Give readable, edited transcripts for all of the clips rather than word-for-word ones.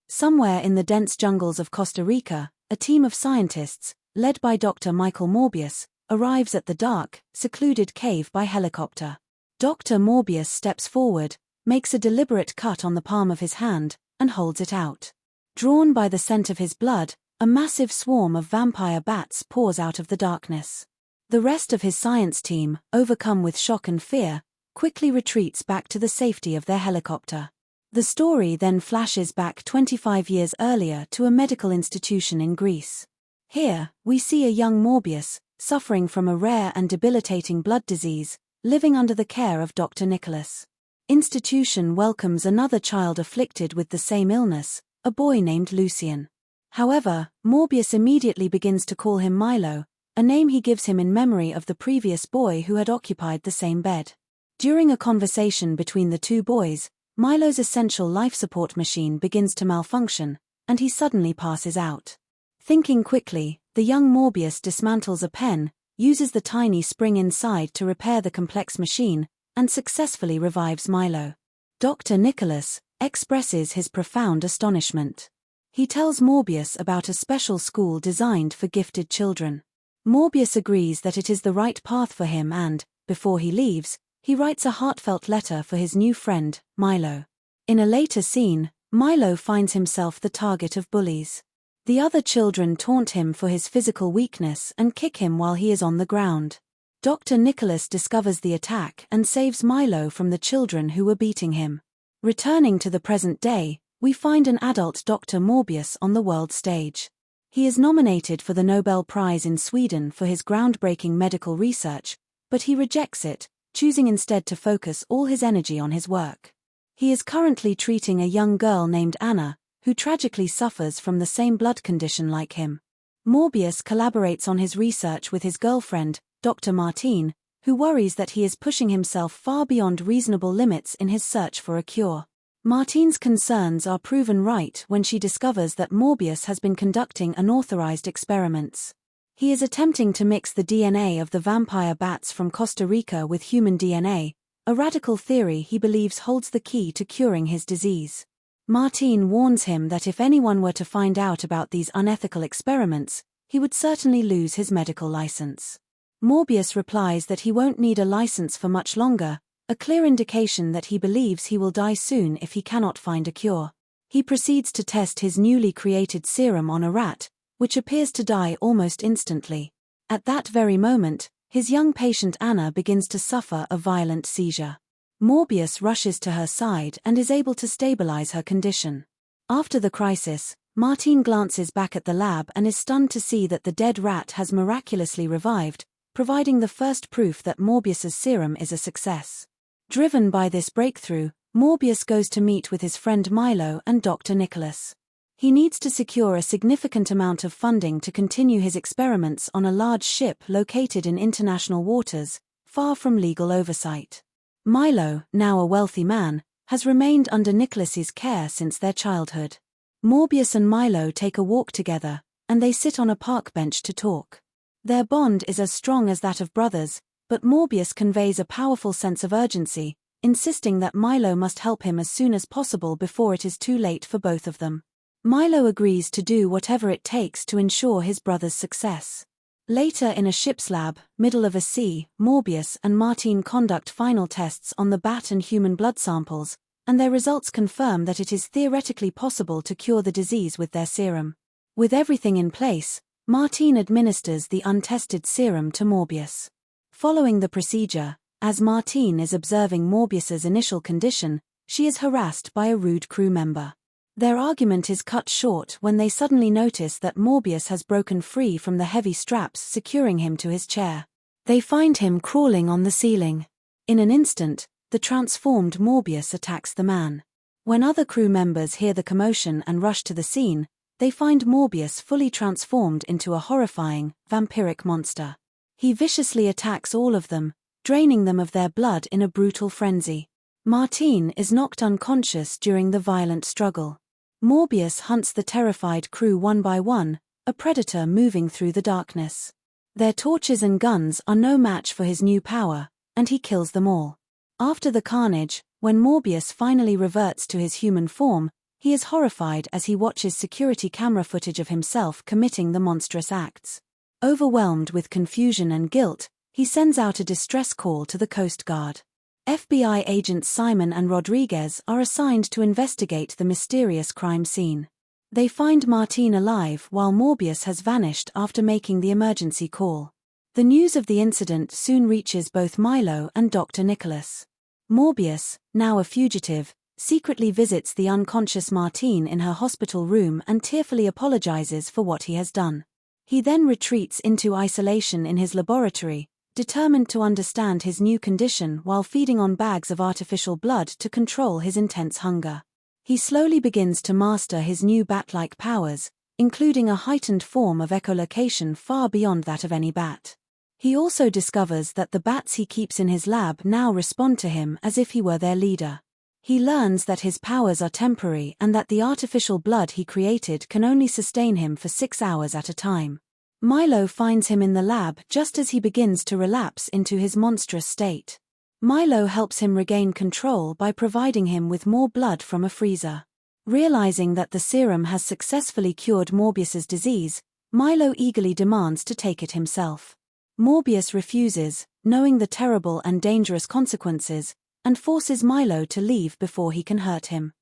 Somewhere in the dense jungles of Costa Rica, a team of scientists, led by Dr. Michael Morbius, arrives at the dark, secluded cave by helicopter. Dr. Morbius steps forward, makes a deliberate cut on the palm of his hand, and holds it out. Drawn by the scent of his blood, a massive swarm of vampire bats pours out of the darkness. The rest of his science team, overcome with shock and fear, quickly retreats back to the safety of their helicopter. The story then flashes back 25 years earlier to a medical institution in Greece. Here, we see a young Morbius, suffering from a rare and debilitating blood disease, living under the care of Dr. Nicholas. Institution welcomes another child afflicted with the same illness, a boy named Lucian. However, Morbius immediately begins to call him Milo, a name he gives him in memory of the previous boy who had occupied the same bed. During a conversation between the two boys, Milo's essential life support machine begins to malfunction, and he suddenly passes out. Thinking quickly, the young Morbius dismantles a pen, uses the tiny spring inside to repair the complex machine, and successfully revives Milo. Dr. Nicholas expresses his profound astonishment. He tells Morbius about a special school designed for gifted children. Morbius agrees that it is the right path for him and, before he leaves, he writes a heartfelt letter for his new friend, Milo. In a later scene, Milo finds himself the target of bullies. The other children taunt him for his physical weakness and kick him while he is on the ground. Dr. Nicholas discovers the attack and saves Milo from the children who were beating him. Returning to the present day, we find an adult Dr. Morbius on the world stage. He is nominated for the Nobel Prize in Sweden for his groundbreaking medical research, but he rejects it, choosing instead to focus all his energy on his work. He is currently treating a young girl named Anna, who tragically suffers from the same blood condition like him. Morbius collaborates on his research with his girlfriend, Dr. Martine, who worries that he is pushing himself far beyond reasonable limits in his search for a cure. Martine's concerns are proven right when she discovers that Morbius has been conducting unauthorized experiments. He is attempting to mix the DNA of the vampire bats from Costa Rica with human DNA, a radical theory he believes holds the key to curing his disease. Martine warns him that if anyone were to find out about these unethical experiments, he would certainly lose his medical license. Morbius replies that he won't need a license for much longer, a clear indication that he believes he will die soon if he cannot find a cure. He proceeds to test his newly created serum on a rat, which appears to die almost instantly. At that very moment, his young patient Anna begins to suffer a violent seizure. Morbius rushes to her side and is able to stabilize her condition. After the crisis, Martine glances back at the lab and is stunned to see that the dead rat has miraculously revived, providing the first proof that Morbius's serum is a success. Driven by this breakthrough, Morbius goes to meet with his friend Milo and Dr. Nicholas. He needs to secure a significant amount of funding to continue his experiments on a large ship located in international waters, far from legal oversight. Milo, now a wealthy man, has remained under Nicholas's care since their childhood. Morbius and Milo take a walk together, and they sit on a park bench to talk. Their bond is as strong as that of brothers, but Morbius conveys a powerful sense of urgency, insisting that Milo must help him as soon as possible before it is too late for both of them. Milo agrees to do whatever it takes to ensure his brother's success. Later in a ship's lab, middle of a sea, Morbius and Martine conduct final tests on the bat and human blood samples, and their results confirm that it is theoretically possible to cure the disease with their serum. With everything in place, Martine administers the untested serum to Morbius. Following the procedure, as Martine is observing Morbius's initial condition, she is harassed by a rude crew member. Their argument is cut short when they suddenly notice that Morbius has broken free from the heavy straps securing him to his chair. They find him crawling on the ceiling. In an instant, the transformed Morbius attacks the man. When other crew members hear the commotion and rush to the scene, they find Morbius fully transformed into a horrifying, vampiric monster. He viciously attacks all of them, draining them of their blood in a brutal frenzy. Martine is knocked unconscious during the violent struggle. Morbius hunts the terrified crew one by one, a predator moving through the darkness. Their torches and guns are no match for his new power, and he kills them all. After the carnage, when Morbius finally reverts to his human form, he He is horrified as he watches security camera footage of himself committing the monstrous acts. Overwhelmed with confusion and guilt, he sends out a distress call to the Coast Guard. FBI agents Simon and Rodriguez are assigned to investigate the mysterious crime scene. They find Martine alive while Morbius has vanished after making the emergency call. The news of the incident soon reaches both Milo and Dr. Nicholas. Morbius, now a fugitive, secretly visits the unconscious Martine in her hospital room and tearfully apologizes for what he has done. He then retreats into isolation in his laboratory, determined to understand his new condition while feeding on bags of artificial blood to control his intense hunger. He slowly begins to master his new bat-like powers, including a heightened form of echolocation far beyond that of any bat. He also discovers that the bats he keeps in his lab now respond to him as if he were their leader. He learns that his powers are temporary and that the artificial blood he created can only sustain him for 6 hours at a time. Milo finds him in the lab just as he begins to relapse into his monstrous state. Milo helps him regain control by providing him with more blood from a freezer. Realizing that the serum has successfully cured Morbius's disease, Milo eagerly demands to take it himself. Morbius refuses, knowing the terrible and dangerous consequences, and forces Milo to leave before he can hurt him.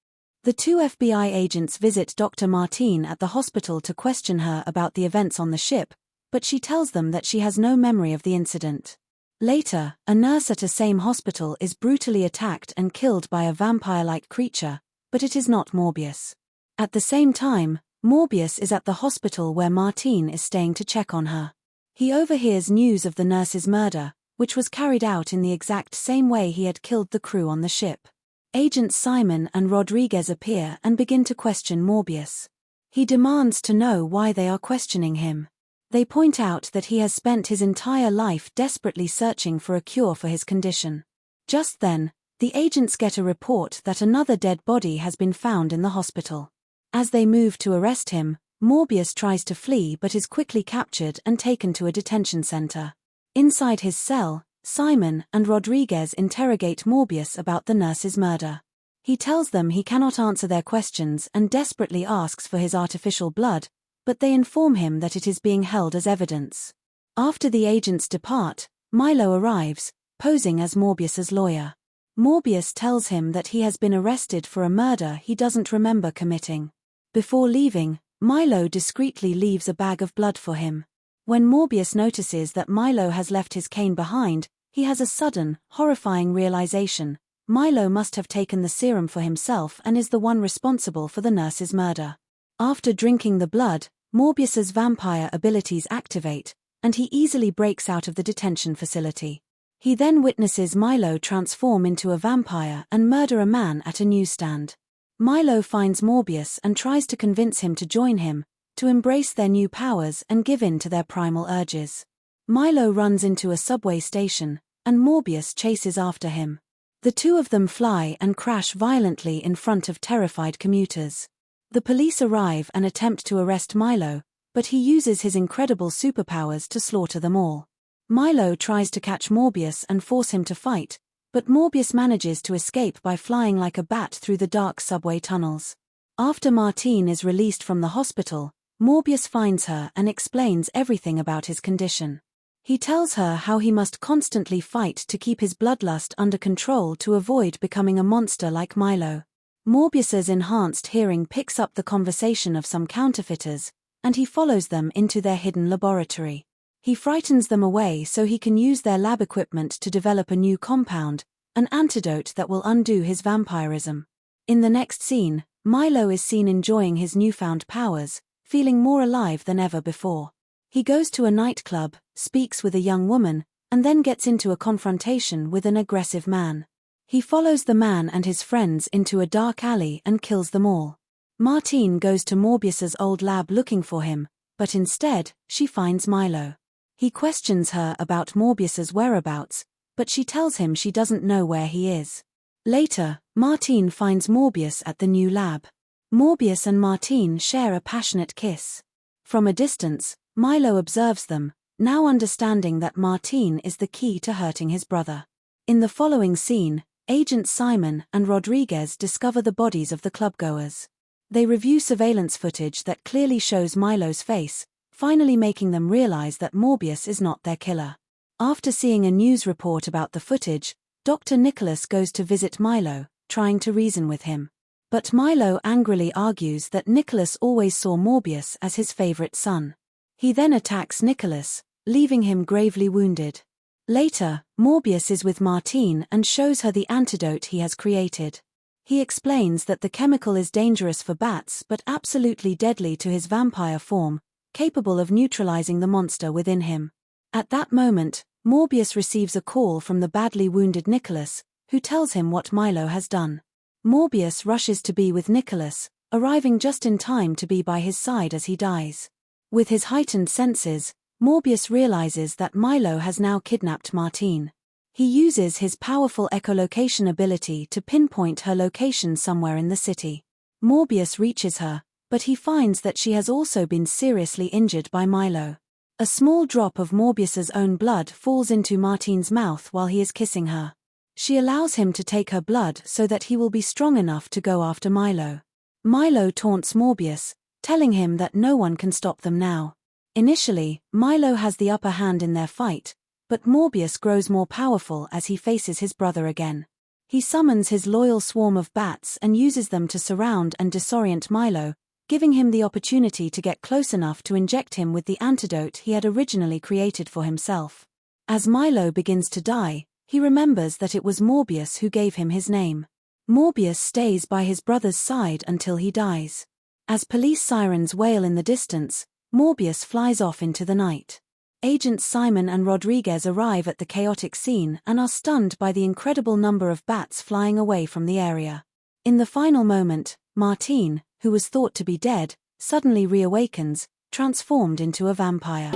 The two FBI agents visit Dr. Martine at the hospital to question her about the events on the ship, but she tells them that she has no memory of the incident. Later, a nurse at a same hospital is brutally attacked and killed by a vampire-like creature, but it is not Morbius. At the same time, Morbius is at the hospital where Martine is staying to check on her. He overhears news of the nurse's murder, which was carried out in the exact same way he had killed the crew on the ship. Agents Simon and Rodriguez appear and begin to question Morbius. He demands to know why they are questioning him. They point out that he has spent his entire life desperately searching for a cure for his condition. Just then, the agents get a report that another dead body has been found in the hospital. As they move to arrest him, Morbius tries to flee but is quickly captured and taken to a detention center. Inside his cell, Simon and Rodriguez interrogate Morbius about the nurse's murder. He tells them he cannot answer their questions and desperately asks for his artificial blood, but they inform him that it is being held as evidence. After the agents depart, Milo arrives, posing as Morbius's lawyer. Morbius tells him that he has been arrested for a murder he doesn't remember committing. Before leaving, Milo discreetly leaves a bag of blood for him. When Morbius notices that Milo has left his cane behind, he has a sudden, horrifying realization. Milo must have taken the serum for himself and is the one responsible for the nurse's murder. After drinking the blood, Morbius's vampire abilities activate, and he easily breaks out of the detention facility. He then witnesses Milo transform into a vampire and murder a man at a newsstand. Milo finds Morbius and tries to convince him to join him, to embrace their new powers and give in to their primal urges. Milo runs into a subway station, and Morbius chases after him. The two of them fly and crash violently in front of terrified commuters. The police arrive and attempt to arrest Milo, but he uses his incredible superpowers to slaughter them all. Milo tries to catch Morbius and force him to fight, but Morbius manages to escape by flying like a bat through the dark subway tunnels. After Martine is released from the hospital, Morbius finds her and explains everything about his condition. He tells her how he must constantly fight to keep his bloodlust under control to avoid becoming a monster like Milo. Morbius's enhanced hearing picks up the conversation of some counterfeiters, and he follows them into their hidden laboratory. He frightens them away so he can use their lab equipment to develop a new compound, an antidote that will undo his vampirism. In the next scene, Milo is seen enjoying his newfound powers, feeling more alive than ever before. He goes to a nightclub, speaks with a young woman, and then gets into a confrontation with an aggressive man. He follows the man and his friends into a dark alley and kills them all. Martine goes to Morbius's old lab looking for him, but instead, she finds Milo. He questions her about Morbius's whereabouts, but she tells him she doesn't know where he is. Later, Martine finds Morbius at the new lab. Morbius and Martine share a passionate kiss. From a distance, Milo observes them, now understanding that Martine is the key to hurting his brother. In the following scene, Agents Simon and Rodriguez discover the bodies of the clubgoers. They review surveillance footage that clearly shows Milo's face, finally making them realize that Morbius is not their killer. After seeing a news report about the footage, Dr. Nicholas goes to visit Milo, trying to reason with him. But Milo angrily argues that Nicholas always saw Morbius as his favorite son. He then attacks Nicholas, leaving him gravely wounded. Later, Morbius is with Martine and shows her the antidote he has created. He explains that the chemical is dangerous for bats but absolutely deadly to his vampire form, capable of neutralizing the monster within him. At that moment, Morbius receives a call from the badly wounded Nicholas, who tells him what Milo has done. Morbius rushes to be with Nicholas, arriving just in time to be by his side as he dies. With his heightened senses, Morbius realizes that Milo has now kidnapped Martine. He uses his powerful echolocation ability to pinpoint her location somewhere in the city. Morbius reaches her, but he finds that she has also been seriously injured by Milo. A small drop of Morbius's own blood falls into Martine's mouth while he is kissing her. She allows him to take her blood so that he will be strong enough to go after Milo. Milo taunts Morbius, telling him that no one can stop them now. Initially, Milo has the upper hand in their fight, but Morbius grows more powerful as he faces his brother again. He summons his loyal swarm of bats and uses them to surround and disorient Milo, giving him the opportunity to get close enough to inject him with the antidote he had originally created for himself. As Milo begins to die, he remembers that it was Morbius who gave him his name. Morbius stays by his brother's side until he dies. As police sirens wail in the distance, Morbius flies off into the night. Agents Simon and Rodriguez arrive at the chaotic scene and are stunned by the incredible number of bats flying away from the area. In the final moment, Martine, who was thought to be dead, suddenly reawakens, transformed into a vampire.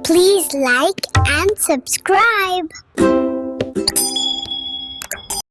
Please like and subscribe.